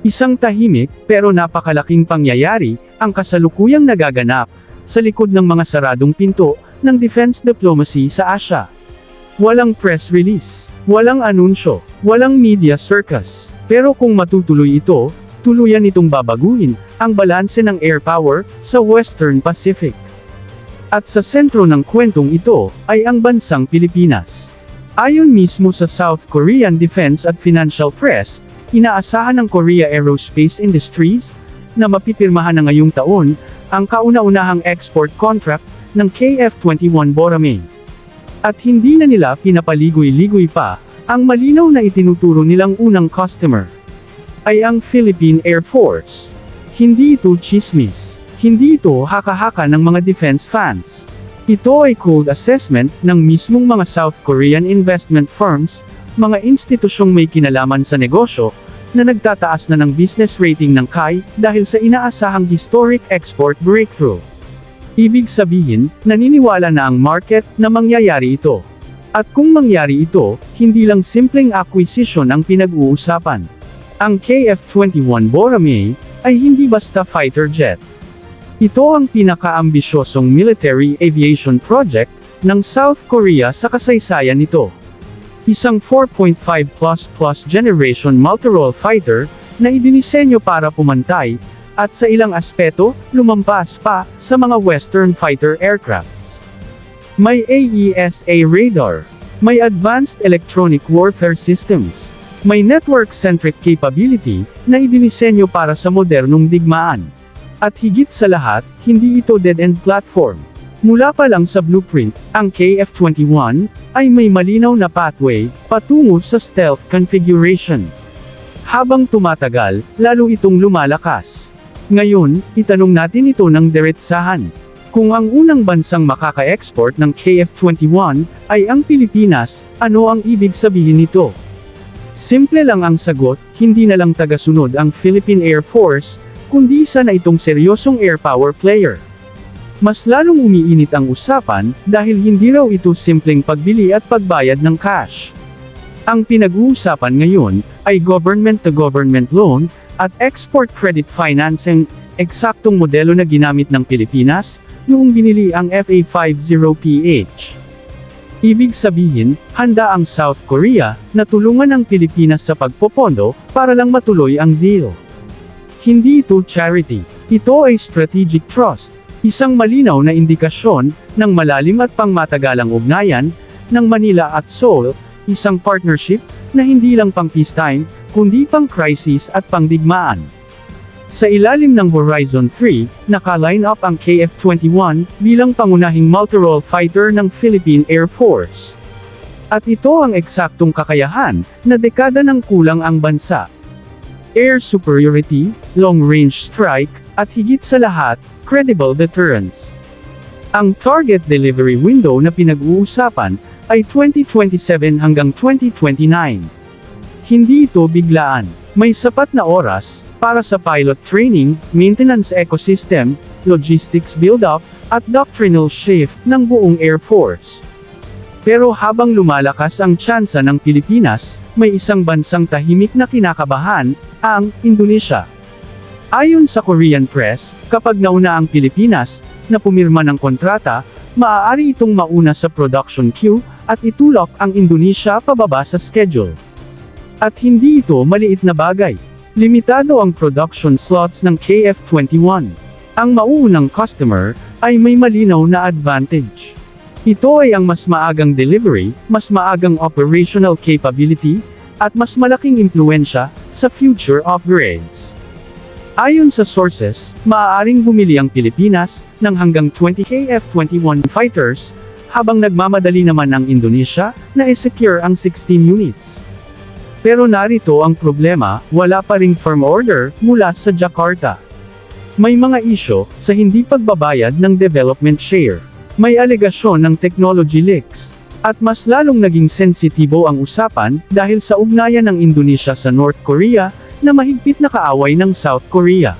Isang tahimik, pero napakalaking pangyayari, ang kasalukuyang nagaganap, sa likod ng mga saradong pinto, ng defense diplomacy sa Asya. Walang press release, walang anunsyo, walang media circus. Pero kung matutuloy ito, tuluyan itong babaguhin, ang balanse ng air power, sa Western Pacific. At sa sentro ng kwentong ito, ay ang bansang Pilipinas. Ayon mismo sa South Korean Defense at Financial Press, inaasahan ng Korea Aerospace Industries, na mapipirmahan na ngayong taon, ang kauna-unahang export contract, ng KF-21 Boramae. At hindi na nila pinapaligoy-ligoy pa, ang malinaw na itinuturo nilang unang customer, ay ang Philippine Air Force. Hindi ito chismis. Hindi ito haka-haka ng mga defense fans. Ito ay cold assessment, ng mismong mga South Korean investment firms, mga institusyong may kinalaman sa negosyo, na nagtataas na ng business rating ng KAI, dahil sa inaasahang historic export breakthrough. Ibig sabihin, naniniwala na ang market, na mangyayari ito. At kung mangyari ito, hindi lang simpleng acquisition ang pinag-uusapan. Ang KF-21 Boramae, ay hindi basta fighter jet. Ito ang pinakaambisyosong military aviation project, ng South Korea sa kasaysayan nito. Isang 4.5++ generation multirole fighter, na idinisenyo para pumantay, at sa ilang aspeto, lumampas pa, sa mga Western fighter aircrafts. May AESA radar. May advanced electronic warfare systems. May network-centric capability, na idinisenyo para sa modernong digmaan. At higit sa lahat, hindi ito dead-end platform. Mula pa lang sa blueprint, ang KF-21, ay may malinaw na pathway, patungo sa stealth configuration. Habang tumatagal, lalo itong lumalakas. Ngayon, itanong natin ito ng diretsahan. Kung ang unang bansang makaka-export ng KF-21, ay ang Pilipinas, ano ang ibig sabihin nito? Simple lang ang sagot, hindi na lang tagasunod ang Philippine Air Force, kundi isa na itong seryosong air power player. Mas lalong umiinit ang usapan, dahil hindi raw ito simpleng pagbili at pagbayad ng cash. Ang pinag-uusapan ngayon, ay government-to-government loan, at export credit financing, eksaktong modelo na ginamit ng Pilipinas, noong binili ang FA-50PH. Ibig sabihin, handa ang South Korea, na tulungan ang Pilipinas sa pagpopondo, para lang matuloy ang deal. Hindi ito charity. Ito ay strategic trust. Isang malinaw na indikasyon, ng malalim at pangmatagalang ugnayan, ng Manila at Seoul, isang partnership, na hindi lang pang peacetime, kundi pang crisis at pangdigmaan. Sa ilalim ng Horizon 3, naka-line up ang KF-21, bilang pangunahing multirole fighter ng Philippine Air Force. At ito ang eksaktong kakayahan, na dekada ng kulang ang bansa. Air superiority, long-range strike, at higit sa lahat, credible deterrence. Ang target delivery window na pinag-uusapan, ay 2027 hanggang 2029. Hindi ito biglaan. May sapat na oras, para sa pilot training, maintenance ecosystem, logistics build-up, at doctrinal shift, ng buong Air Force. Pero habang lumalakas ang tsansa ng Pilipinas, may isang bansang tahimik na kinakabahan, ang Indonesia. Ayon sa Korean press, kapag nauna ang Pilipinas, na pumirma ng kontrata, maaari itong mauna sa production queue, at itulak ang Indonesia pababa sa schedule. At hindi ito maliit na bagay. Limitado ang production slots ng KF-21. Ang mauunang customer, ay may malinaw na advantage. Ito ay ang mas maagang delivery, mas maagang operational capability, at mas malaking impluensya, sa future upgrades. Ayon sa sources, maaaring bumili ang Pilipinas, ng hanggang 20 KF-21 fighters, habang nagmamadali naman ang Indonesia, na i-secure ang 16 units. Pero narito ang problema, wala pa ring firm order, mula sa Jakarta. May mga isyo, sa hindi pagbabayad ng development share. May alegasyon ng technology leaks. At mas lalong naging sensitibo ang usapan, dahil sa ugnayan ng Indonesia sa North Korea, na mahigpit na kaaway ng South Korea.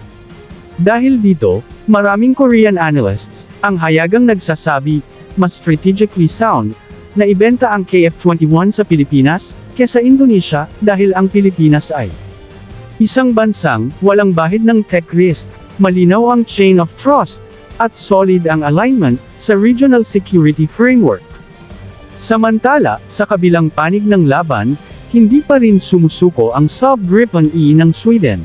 Dahil dito, maraming Korean analysts, ang hayagang nagsasabi, mas strategically sound, na ibenta ang KF-21 sa Pilipinas, kesa Indonesia, dahil ang Pilipinas ay Isang bansang walang bahid ng tech risk, malinaw ang chain of trust, at solid ang alignment sa regional security framework. Samantala, sa kabilang panig ng laban, hindi pa rin sumusuko ang Saab Gripen E ng Sweden.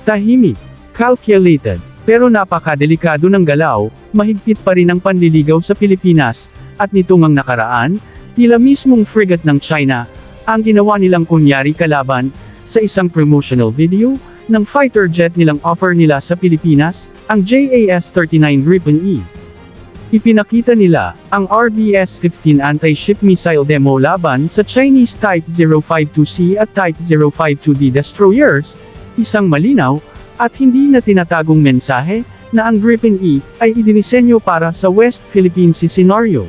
Tahimik, calculated, pero napakadelikado ng galaw, mahigpit pa rin ang panliligaw sa Pilipinas, at nitong ang nakaraan, tila mismong frigate ng China, ang ginawa nilang kunyari kalaban, sa isang promotional video, ng fighter jet nilang offer nila sa Pilipinas, ang JAS-39 Gripen E. Ipinakita nila, ang RBS-15 anti-ship missile demo laban sa Chinese Type 052C at Type 052D destroyers, isang malinaw, at hindi na tinatagong mensahe, na ang Gripen E, ay idinisenyo para sa West Philippine Sea scenario.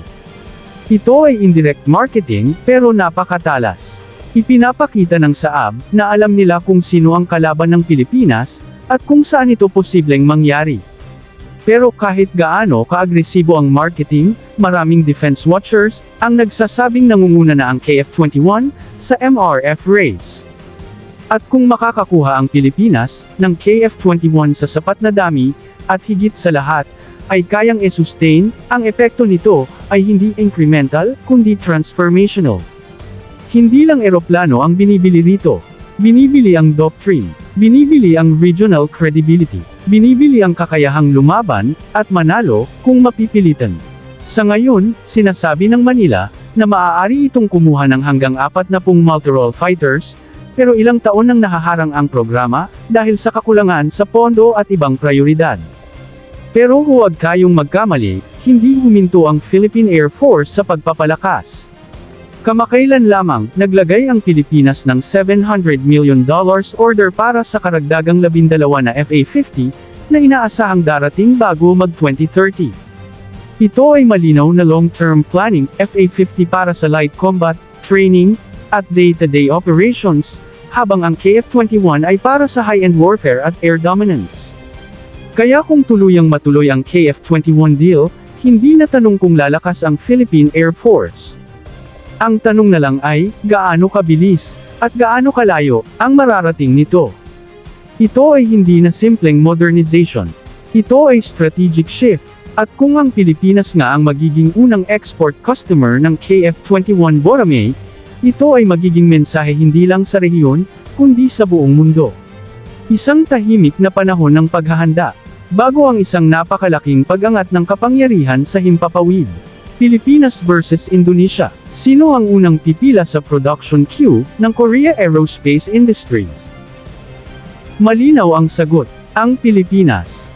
Ito ay indirect marketing, pero napakatalas. Ipinapakita ng Saab, na alam nila kung sino ang kalaban ng Pilipinas, at kung saan ito posibleng mangyari. Pero kahit gaano kaagresibo ang marketing, maraming defense watchers, ang nagsasabing nangunguna na ang KF-21, sa MRF race. At kung makakakuha ang Pilipinas, ng KF-21 sa sapat na dami, at higit sa lahat, ay kayang e-sustain, ang epekto nito, ay hindi incremental, kundi transformational. Hindi lang eroplano ang binibili rito. Binibili ang doctrine. Binibili ang regional credibility. Binibili ang kakayahang lumaban, at manalo, kung mapipilitan. Sa ngayon, sinasabi ng Manila, na maaari itong kumuha ng hanggang 40 multirole fighters, pero ilang taon nang nahaharang ang programa, dahil sa kakulangan sa pondo at ibang prioridad. Pero huwag tayong magkamali, hindi huminto ang Philippine Air Force sa pagpapalakas. Kamakailan lamang, naglagay ang Pilipinas ng $700 million order para sa karagdagang 12 na FA-50, na inaasahang darating bago mag-2030. Ito ay malinaw na long-term planning, FA-50 para sa light combat, training, at day-to-day operations, habang ang KF-21 ay para sa high-end warfare at air dominance. Kaya kung tuluyang matuloy ang KF-21 deal, hindi na tanong kung lalakas ang Philippine Air Force. Ang tanong na lang ay, gaano kabilis, at gaano kalayo, ang mararating nito. Ito ay hindi na simpleng modernization. Ito ay strategic shift, at kung ang Pilipinas nga ang magiging unang export customer ng KF-21 Boracay, ito ay magiging mensahe hindi lang sa rehiyon, kundi sa buong mundo. Isang tahimik na panahon ng paghahanda, bago ang isang napakalaking pag-angat ng kapangyarihan sa himpapawid. Pilipinas versus Indonesia. Sino ang unang pipila sa production queue ng Korea Aerospace Industries? Malinaw ang sagot, ang Pilipinas.